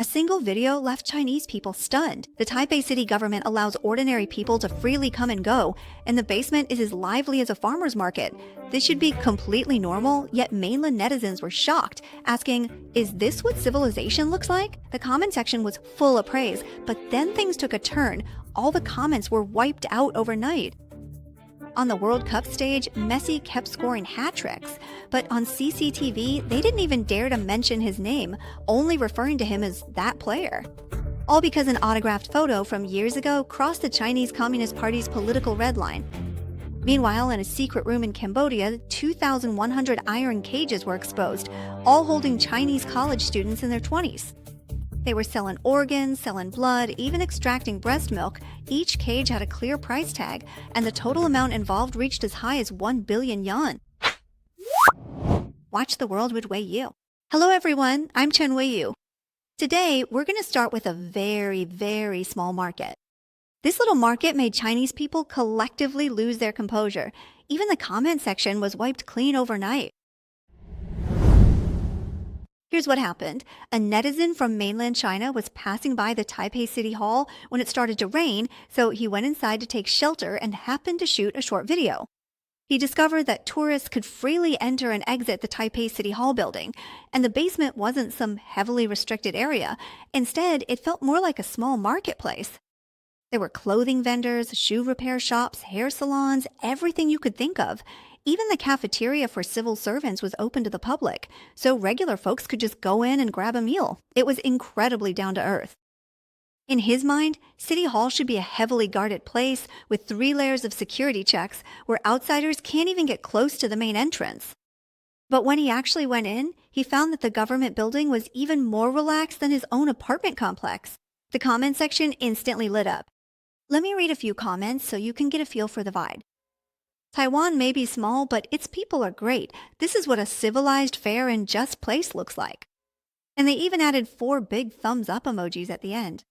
A single video left Chinese people stunned. The Taipei city government allows ordinary people to freely come and go, and the basement is as lively as a farmer's market. This should be completely normal, yet mainland netizens were shocked, asking, "Is this what civilization looks like?" The comment section was full of praise, but then things took a turn. All the comments were wiped out overnight. On the World Cup stage, Messi kept scoring hat tricks, but on CCTV, they didn't even dare to mention his name, only referring to him as that player. All because an autographed photo from years ago crossed the Chinese Communist Party's political red line. Meanwhile, in a secret room in Cambodia, 2,100 iron cages were exposed, all holding Chinese college students in their 20s. They were selling organs, selling blood, even extracting breast milk. Each cage had a clear price tag, and the total amount involved reached as high as 1 billion yuan. Watch the world would weigh you. Hello everyone, I'm Chen Weiyu. Today, we're going to start with a very, very small market. This little market made Chinese people collectively lose their composure. Even the comment section was wiped clean overnight. Here's what happened. A netizen from mainland China was passing by the Taipei City Hall when it started to rain, so he went inside to take shelter and happened to shoot a short video. He discovered that tourists could freely enter and exit the Taipei City Hall building, and the basement wasn't some heavily restricted area. Instead, it felt more like a small marketplace. There were clothing vendors, shoe repair shops, hair salons, everything you could think of. Even the cafeteria for civil servants was open to the public, so regular folks could just go in and grab a meal. It was incredibly down to earth. In his mind, City Hall should be a heavily guarded place with 3 layers of security checks where outsiders can't even get close to the main entrance. But when he actually went in, he found that the government building was even more relaxed than his own apartment complex. The comment section instantly lit up. Let me read a few comments so you can get a feel for the vibe. Taiwan may be small, but its people are great. This is what a civilized, fair, and just place looks like. And they even added 4 big thumbs up emojis at the end.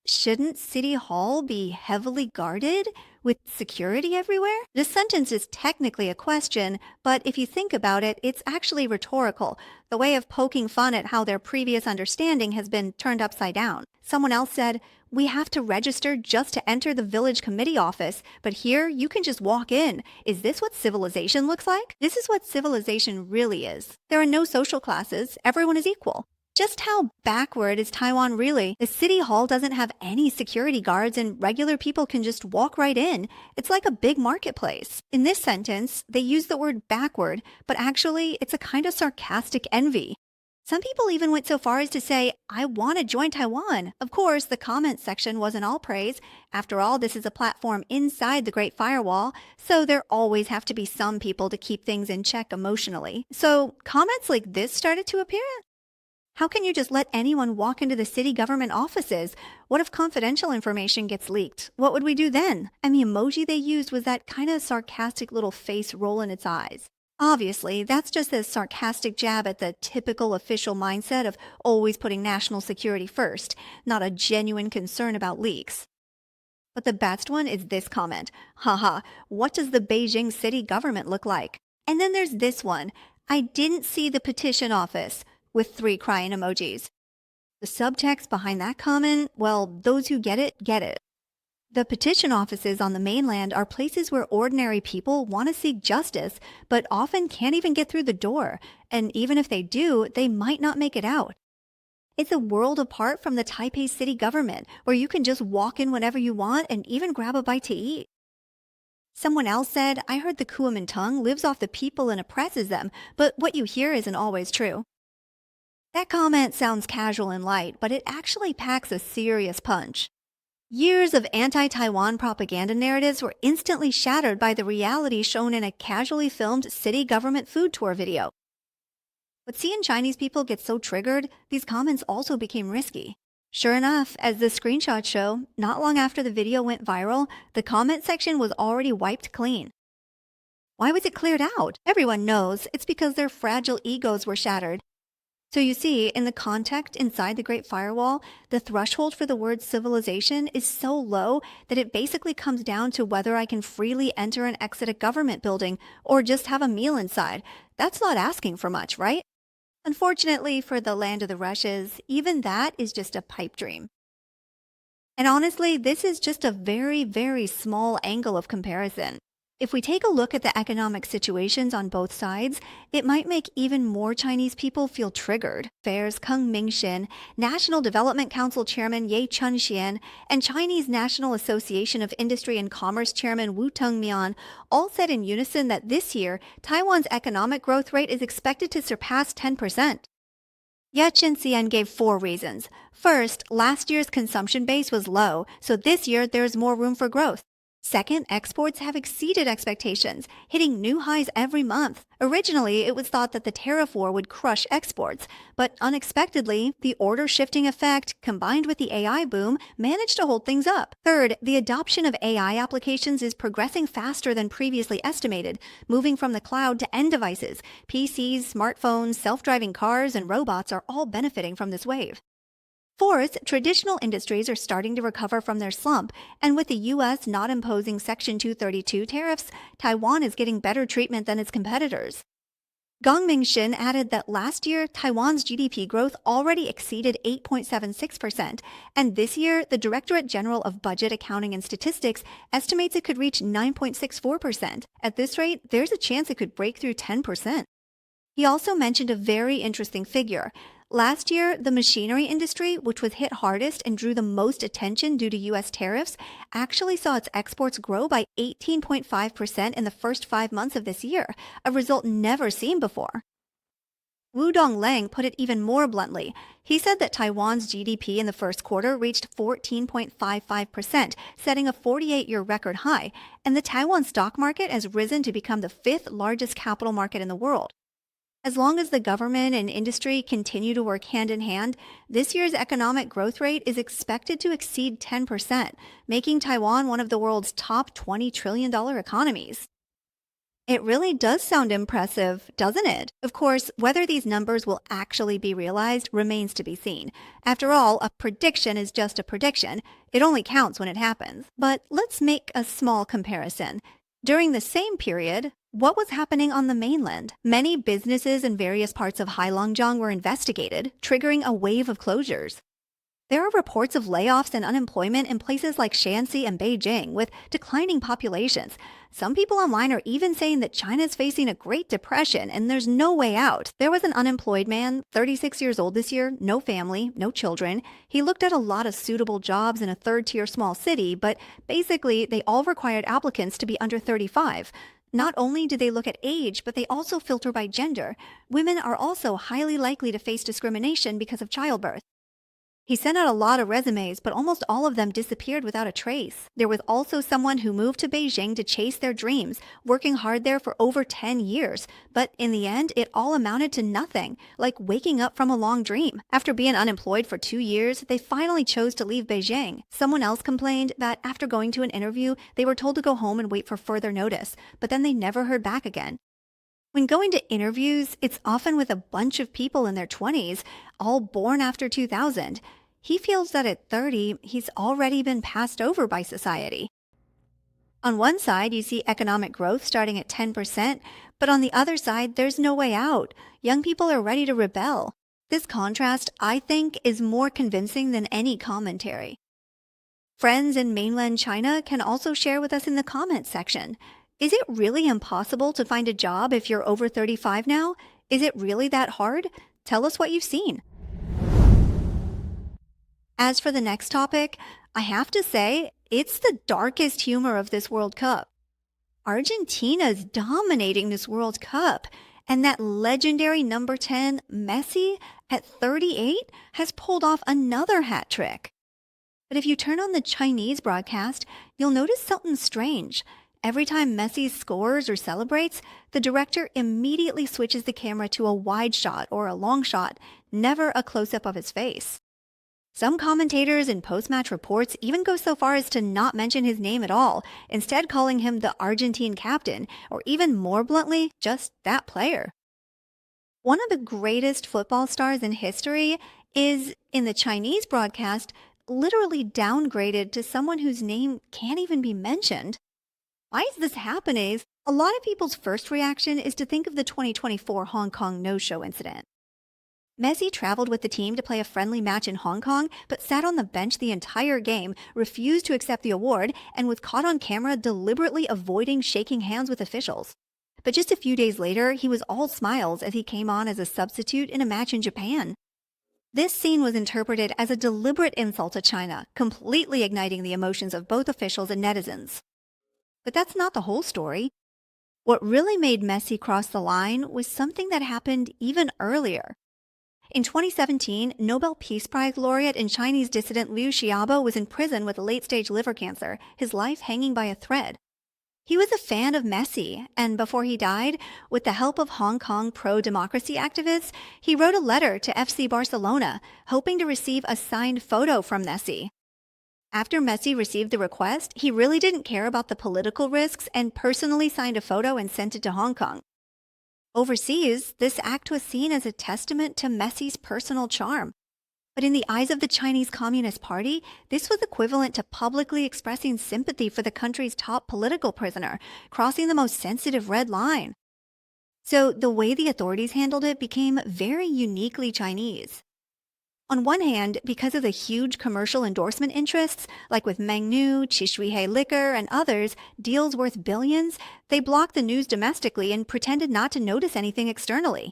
Shouldn't City Hall be heavily guarded with security everywhere? This sentence is technically a question, but if you think about it, it's actually rhetorical, the way of poking fun at how their previous understanding has been turned upside down. Someone else said, "We have to register just to enter the village committee office, but here you can just walk in. Is this what civilization looks like?" This is what civilization really is. There are no social classes. Everyone is equal. Just how backward is Taiwan really? The city hall doesn't have any security guards and regular people can just walk right in. It's like a big marketplace. In this sentence, they use the word backward, but actually it's a kind of sarcastic envy. Some people even went so far as to say, "I want to join Taiwan." Of course, the comment section wasn't all praise. After all, this is a platform inside the Great Firewall, so there always have to be some people to keep things in check emotionally. So comments like this started to appear. How can you just let anyone walk into the city government offices? What if confidential information gets leaked? What would we do then? And the emoji they used was that kind of sarcastic little face roll in its eyes. Obviously, that's just a sarcastic jab at the typical official mindset of always putting national security first, not a genuine concern about leaks. But the best one is this comment. Haha, what does the Beijing city government look like? And then there's this one. I didn't see the petition office, with 3 crying emojis. The subtext behind that comment, well, those who get it, get it. The petition offices on the mainland are places where ordinary people want to seek justice, but often can't even get through the door, and even if they do, they might not make it out. It's a world apart from the Taipei city government, where you can just walk in whenever you want and even grab a bite to eat. Someone else said, "I heard the Kuomintang lives off the people and oppresses them, but what you hear isn't always true." That comment sounds casual and light, but it actually packs a serious punch. Years of anti-Taiwan propaganda narratives were instantly shattered by the reality shown in a casually filmed city government food tour video. But seeing Chinese people get so triggered, these comments also became risky. Sure enough, as the screenshots show, not long after the video went viral, the comment section was already wiped clean. Why was it cleared out? Everyone knows it's because their fragile egos were shattered. So you see, in the context inside the Great Firewall, the threshold for the word civilization is so low that it basically comes down to whether I can freely enter and exit a government building or just have a meal inside. That's not asking for much, right? Unfortunately for the land of the rushes, even that is just a pipe dream. And honestly, this is just a very, very small angle of comparison. If we take a look at the economic situations on both sides, it might make even more Chinese people feel triggered. Fair's Keng Mingxin, National Development Council Chairman Ye Chunxian, and Chinese National Association of Industry and Commerce Chairman Wu Tengmian all said in unison that this year, Taiwan's economic growth rate is expected to surpass 10%. Ye Xian gave four reasons. First, last year's consumption base was low, so this year there is more room for growth. Second, exports have exceeded expectations, hitting new highs every month. Originally, it was thought that the tariff war would crush exports, but unexpectedly, the order shifting effect, combined with the AI boom, managed to hold things up. Third, the adoption of AI applications is progressing faster than previously estimated, moving from the cloud to end devices. PCs, smartphones, self-driving cars, and robots are all benefiting from this wave. Fourth, traditional industries are starting to recover from their slump, and with the U.S. not imposing Section 232 tariffs, Taiwan is getting better treatment than its competitors. Gong Mingshin added that last year, Taiwan's GDP growth already exceeded 8.76%, and this year, the Directorate General of Budget Accounting and Statistics estimates it could reach 9.64%. At this rate, there's a chance it could break through 10%. He also mentioned a very interesting figure. Last year, the machinery industry, which was hit hardest and drew the most attention due to U.S. tariffs, actually saw its exports grow by 18.5% in the first 5 months of this year, a result never seen before. Wu Dongleng put it even more bluntly. He said that Taiwan's GDP in the first quarter reached 14.55%, setting a 48-year record high, and the Taiwan stock market has risen to become the fifth largest capital market in the world. As long as the government and industry continue to work hand in hand, this year's economic growth rate is expected to exceed 10%, making Taiwan one of the world's top $20 trillion economies. It really does sound impressive, doesn't it? Of course, whether these numbers will actually be realized remains to be seen. After all, a prediction is just a prediction. It only counts when it happens. But let's make a small comparison. During the same period, what was happening on the mainland? Many businesses in various parts of Heilongjiang were investigated, triggering a wave of closures. There are reports of layoffs and unemployment in places like Shanxi and Beijing, with declining populations. Some people online are even saying that China is facing a Great Depression and there's no way out. There was an unemployed man, 36 years old this year, no family, no children. He looked at a lot of suitable jobs in a third-tier small city, but basically they all required applicants to be under 35. Not only do they look at age, but they also filter by gender. Women are also highly likely to face discrimination because of childbirth. He sent out a lot of resumes, but almost all of them disappeared without a trace. There was also someone who moved to Beijing to chase their dreams, working hard there for over 10 years. But in the end, it all amounted to nothing, like waking up from a long dream. After being unemployed for 2 years, they finally chose to leave Beijing. Someone else complained that after going to an interview, they were told to go home and wait for further notice, but then they never heard back again. When going to interviews, it's often with a bunch of people in their 20s, all born after 2000. He feels that at 30, he's already been passed over by society. On one side, you see economic growth starting at 10%, but on the other side, there's no way out. Young people are ready to rebel. This contrast, I think, is more convincing than any commentary. Friends in mainland China can also share with us in the comments section. Is it really impossible to find a job if you're over 35 now? Is it really that hard? Tell us what you've seen. As for the next topic, I have to say, it's the darkest humor of this World Cup. Argentina's dominating this World Cup, and that legendary number 10, Messi, at 38, has pulled off another hat trick. But if you turn on the Chinese broadcast, you'll notice something strange. Every time Messi scores or celebrates, the director immediately switches the camera to a wide shot or a long shot, never a close-up of his face. Some commentators in post-match reports even go so far as to not mention his name at all, instead calling him the Argentine captain, or even more bluntly, just that player. One of the greatest football stars in history is, in the Chinese broadcast, literally downgraded to someone whose name can't even be mentioned. Why is this happening? A lot of people's first reaction is to think of the 2024 Hong Kong no-show incident. Messi traveled with the team to play a friendly match in Hong Kong, but sat on the bench the entire game, refused to accept the award, and was caught on camera deliberately avoiding shaking hands with officials. But just a few days later, he was all smiles as he came on as a substitute in a match in Japan. This scene was interpreted as a deliberate insult to China, completely igniting the emotions of both officials and netizens. But that's not the whole story. What really made Messi cross the line was something that happened even earlier. In 2017, Nobel Peace Prize laureate and Chinese dissident Liu Xiaobo was in prison with late-stage liver cancer, his life hanging by a thread. He was a fan of Messi, and before he died, with the help of Hong Kong pro-democracy activists, he wrote a letter to FC Barcelona, hoping to receive a signed photo from Messi. After Messi received the request, he really didn't care about the political risks and personally signed a photo and sent it to Hong Kong. Overseas, this act was seen as a testament to Messi's personal charm. But in the eyes of the Chinese Communist Party, this was equivalent to publicly expressing sympathy for the country's top political prisoner, crossing the most sensitive red line. So the way the authorities handled it became very uniquely Chinese. On one hand, because of the huge commercial endorsement interests, like with Mengnu, Chishui Liquor, and others, deals worth billions, they blocked the news domestically and pretended not to notice anything externally.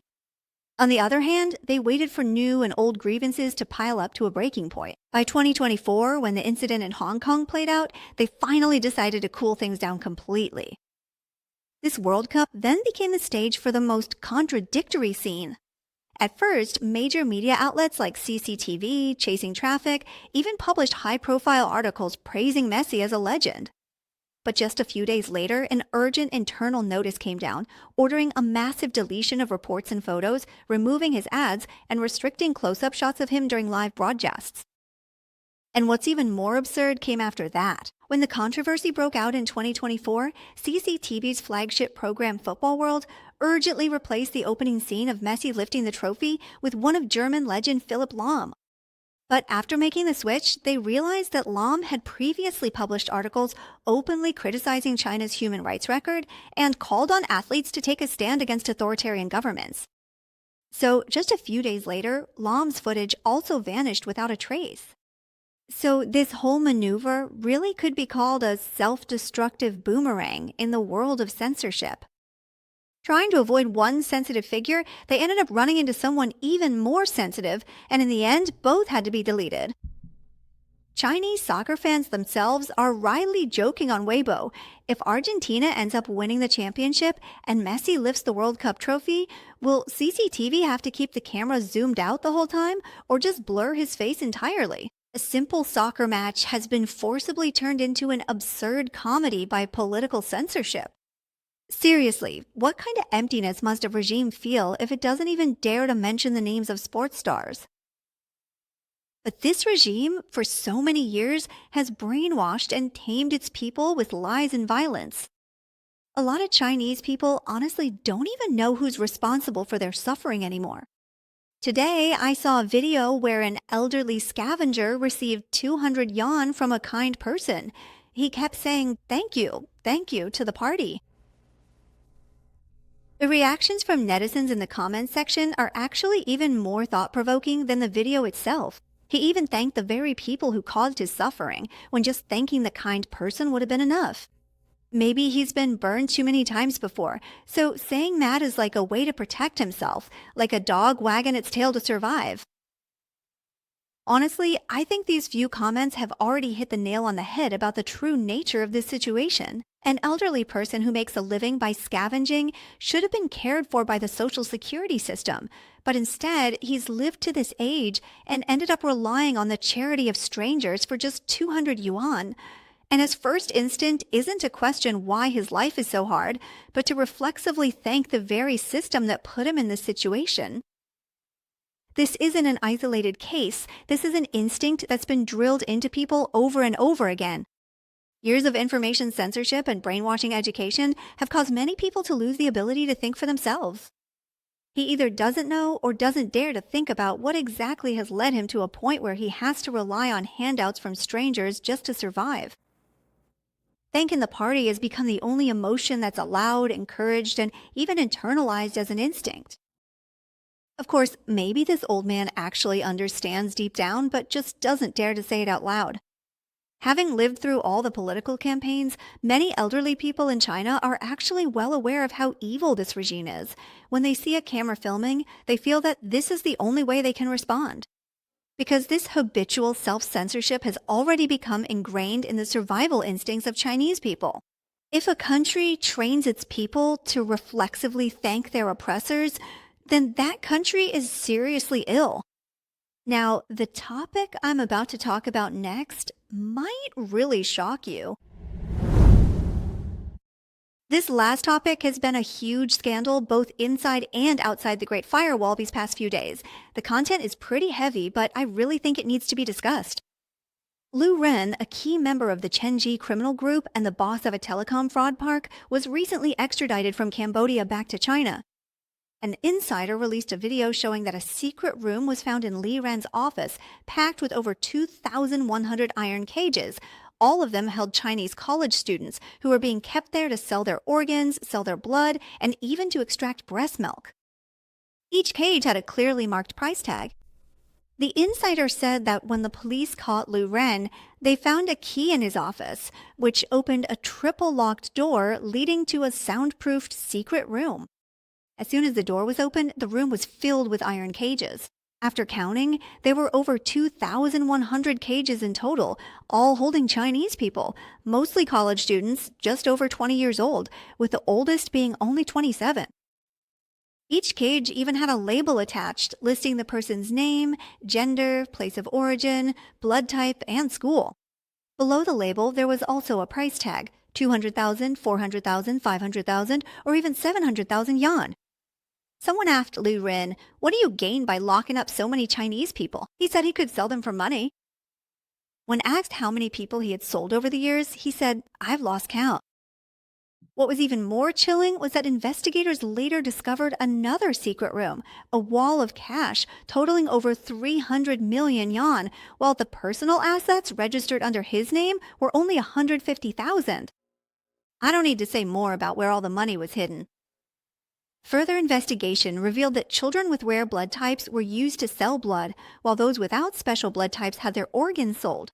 On the other hand, they waited for new and old grievances to pile up to a breaking point. By 2024, when the incident in Hong Kong played out, they finally decided to cool things down completely. This World Cup then became the stage for the most contradictory scene. At first, major media outlets like CCTV, Chasing Traffic, even published high-profile articles praising Messi as a legend. But just a few days later, an urgent internal notice came down, ordering a massive deletion of reports and photos, removing his ads, and restricting close-up shots of him during live broadcasts. And what's even more absurd came after that. When the controversy broke out in 2024, CCTV's flagship program Football World urgently replaced the opening scene of Messi lifting the trophy with one of German legend Philipp Lahm. But after making the switch, they realized that Lahm had previously published articles openly criticizing China's human rights record and called on athletes to take a stand against authoritarian governments. So just a few days later, Lahm's footage also vanished without a trace. So this whole maneuver really could be called a self-destructive boomerang in the world of censorship. Trying to avoid one sensitive figure, they ended up running into someone even more sensitive, and in the end, both had to be deleted. Chinese soccer fans themselves are wryly joking on Weibo. If Argentina ends up winning the championship and Messi lifts the World Cup trophy, will CCTV have to keep the camera zoomed out the whole time, or just blur his face entirely? A simple soccer match has been forcibly turned into an absurd comedy by political censorship. Seriously, what kind of emptiness must a regime feel if it doesn't even dare to mention the names of sports stars? But this regime, for so many years, has brainwashed and tamed its people with lies and violence. A lot of Chinese people honestly don't even know who's responsible for their suffering anymore. Today, I saw a video where an elderly scavenger received 200 yuan from a kind person. He kept saying, thank you, to the party. The reactions from netizens in the comments section are actually even more thought-provoking than the video itself. He even thanked the very people who caused his suffering, when just thanking the kind person would have been enough. Maybe he's been burned too many times before, so saying that is like a way to protect himself, like a dog wagging its tail to survive. Honestly, I think these few comments have already hit the nail on the head about the true nature of this situation. An elderly person who makes a living by scavenging should have been cared for by the social security system, but instead he's lived to this age and ended up relying on the charity of strangers for just 200 yuan. And his first instinct isn't to question why his life is so hard, but to reflexively thank the very system that put him in this situation. This isn't an isolated case. This is an instinct that's been drilled into people over and over again. Years of information censorship and brainwashing education have caused many people to lose the ability to think for themselves. He either doesn't know or doesn't dare to think about what exactly has led him to a point where he has to rely on handouts from strangers just to survive. Thanking the party has become the only emotion that's allowed, encouraged, and even internalized as an instinct. Of course, maybe this old man actually understands deep down, but just doesn't dare to say it out loud. Having lived through all the political campaigns, many elderly people in China are actually well aware of how evil this regime is. When they see a camera filming, they feel that this is the only way they can respond. Because this habitual self censorship has already become ingrained in the survival instincts of Chinese people. If a country trains its people to reflexively thank their oppressors, then that country is seriously ill. Now, the topic I'm about to talk about next might really shock you. This last topic has been a huge scandal both inside and outside the Great Firewall these past few days. The content is pretty heavy, but I really think it needs to be discussed. Lu Ren, a key member of the Chenji criminal group and the boss of a telecom fraud park, was recently extradited from Cambodia back to China. An insider released a video showing that a secret room was found in Li Ren's office, packed with over 2,100 iron cages. All of them held Chinese college students who were being kept there to sell their organs, sell their blood, and even to extract breast milk. Each cage had a clearly marked price tag. The insider said that when the police caught Lu Ren, they found a key in his office, which opened a triple-locked door leading to a soundproofed secret room. As soon as the door was opened, the room was filled with iron cages. After counting, there were over 2,100 cages in total, all holding Chinese people, mostly college students, just over 20 years old, with the oldest being only 27. Each cage even had a label attached listing the person's name, gender, place of origin, blood type, and school. Below the label, there was also a price tag, 200,000, 400,000, 500,000, or even 700,000 yuan. Someone asked Lu Ren, "What do you gain by locking up so many Chinese people?" He said he could sell them for money. When asked how many people he had sold over the years, he said, "I've lost count." What was even more chilling was that investigators later discovered another secret room, a wall of cash totaling over 300 million yuan, while the personal assets registered under his name were only 150,000. I don't need to say more about where all the money was hidden. Further investigation revealed that children with rare blood types were used to sell blood, while those without special blood types had their organs sold.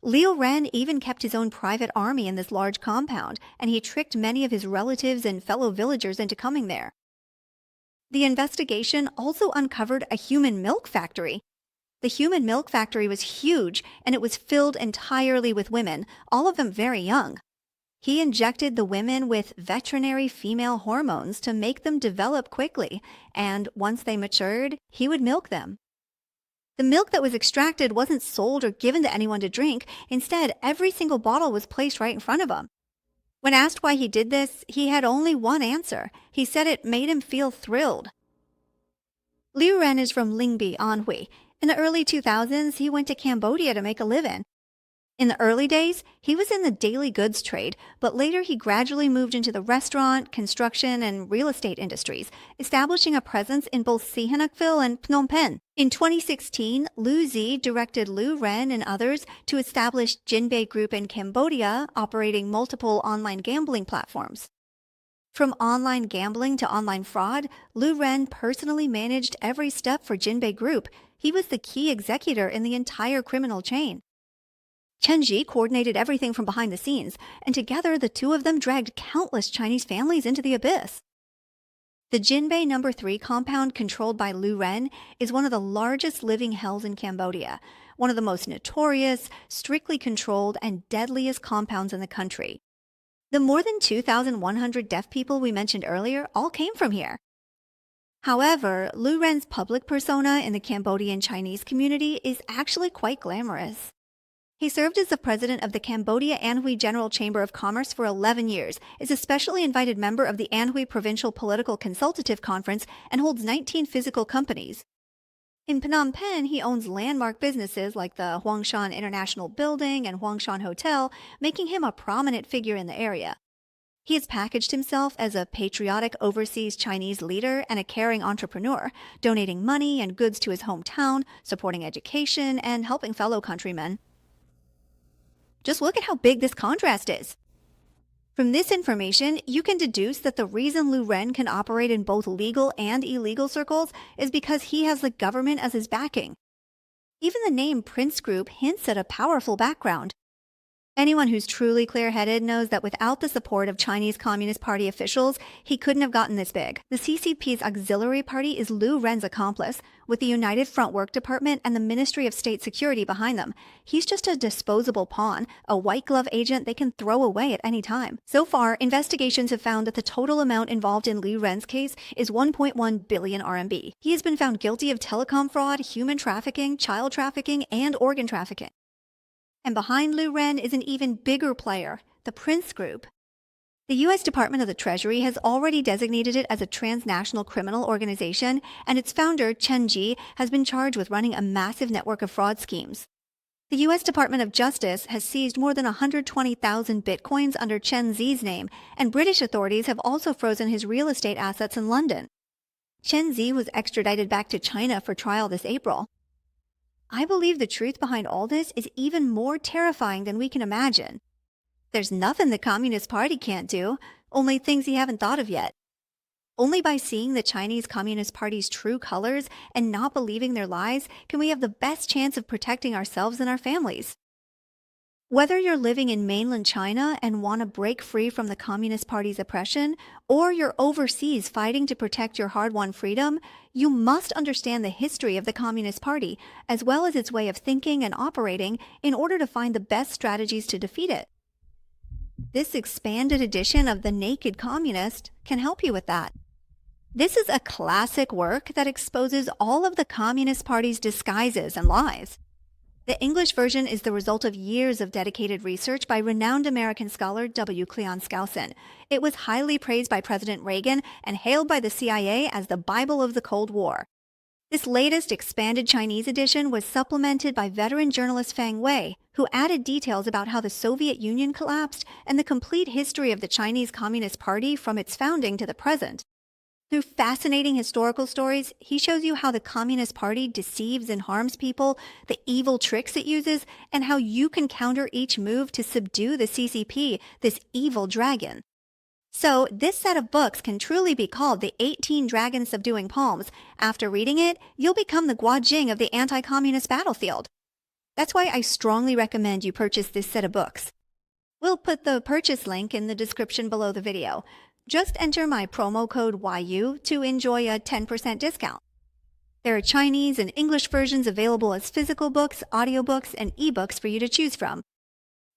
Liu Ren even kept his own private army in this large compound, and he tricked many of his relatives and fellow villagers into coming there. The investigation also uncovered a human milk factory. The human milk factory was huge, and it was filled entirely with women, all of them very young. He injected the women with veterinary female hormones to make them develop quickly, and once they matured, he would milk them. The milk that was extracted wasn't sold or given to anyone to drink. Instead, every single bottle was placed right in front of him. When asked why he did this, he had only one answer. He said it made him feel thrilled. Liu Ren is from Ningbi, Anhui. In the early 2000s, he went to Cambodia to make a living. In the early days, he was in the daily goods trade, but later he gradually moved into the restaurant, construction, and real estate industries, establishing a presence in both Sihanoukville and Phnom Penh. In 2016, Lu Zi directed Lu Ren and others to establish Jinbei Group in Cambodia, operating multiple online gambling platforms. From online gambling to online fraud, Lu Ren personally managed every step for Jinbei Group. He was the key executor in the entire criminal chain. Chen Ji coordinated everything from behind the scenes, and together the two of them dragged countless Chinese families into the abyss. The Jinbei No. 3 compound controlled by Lu Ren is one of the largest living hells in Cambodia, one of the most notorious, strictly controlled, and deadliest compounds in the country. The more than 2,100 deaf people we mentioned earlier all came from here. However, Lu Ren's public persona in the Cambodian Chinese community is actually quite glamorous. He served as the president of the Cambodia Anhui General Chamber of Commerce for 11 years, is a specially invited member of the Anhui Provincial Political Consultative Conference, and holds 19 physical companies. In Phnom Penh, he owns landmark businesses like the Huangshan International Building and Huangshan Hotel, making him a prominent figure in the area. He has packaged himself as a patriotic overseas Chinese leader and a caring entrepreneur, donating money and goods to his hometown, supporting education, and helping fellow countrymen. Just look at how big this contrast is. From this information, you can deduce that the reason Lu Ren can operate in both legal and illegal circles is because he has the government as his backing. Even the name Prince Group hints at a powerful background. Anyone who's truly clear-headed knows that without the support of Chinese Communist Party officials, he couldn't have gotten this big. The CCP's auxiliary party is Lu Ren's accomplice, with the United Front Work Department and the Ministry of State Security behind them. He's just a disposable pawn, a white glove agent they can throw away at any time. So far, investigations have found that the total amount involved in Lu Ren's case is 1.1 billion RMB. He has been found guilty of telecom fraud, human trafficking, child trafficking, and organ trafficking. And behind Lu Ren is an even bigger player, the Prince Group. The U.S. Department of the Treasury has already designated it as a transnational criminal organization, and its founder, Chen Ji, has been charged with running a massive network of fraud schemes. The U.S. Department of Justice has seized more than 120,000 bitcoins under Chen Zi's name, and British authorities have also frozen his real estate assets in London. Chen Zi was extradited back to China for trial this April. I believe the truth behind all this is even more terrifying than we can imagine. There's nothing the Communist Party can't do, only things you haven't thought of yet. Only by seeing the Chinese Communist Party's true colors and not believing their lies can we have the best chance of protecting ourselves and our families. Whether you're living in mainland China and want to break free from the Communist Party's oppression, or you're overseas fighting to protect your hard-won freedom, you must understand the history of the Communist Party, as well as its way of thinking and operating, in order to find the best strategies to defeat it. This expanded edition of The Naked Communist can help you with that. This is a classic work that exposes all of the Communist Party's disguises and lies. The English version is the result of years of dedicated research by renowned American scholar W. Cleon Skousen. It was highly praised by President Reagan and hailed by the CIA as the Bible of the Cold War. This latest expanded Chinese edition was supplemented by veteran journalist Fang Wei, who added details about how the Soviet Union collapsed and the complete history of the Chinese Communist Party from its founding to the present. Through fascinating historical stories, he shows you how the Communist Party deceives and harms people, the evil tricks it uses, and how you can counter each move to subdue the CCP, this evil dragon. So, this set of books can truly be called the 18 Dragon Subduing Palms. After reading it, you'll become the Guojing of the anti-communist battlefield. That's why I strongly recommend you purchase this set of books. We'll put the purchase link in the description below the video. Just enter my promo code YU to enjoy a 10% discount. There are Chinese and English versions available as physical books, audiobooks, and ebooks for you to choose from.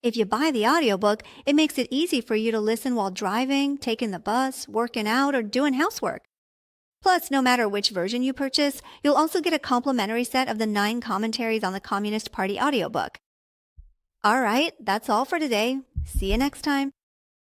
If you buy the audiobook, it makes it easy for you to listen while driving, taking the bus, working out, or doing housework. Plus, no matter which version you purchase, you'll also get a complimentary set of the 9 commentaries on the Communist Party audiobook. All right, that's all for today. See you next time.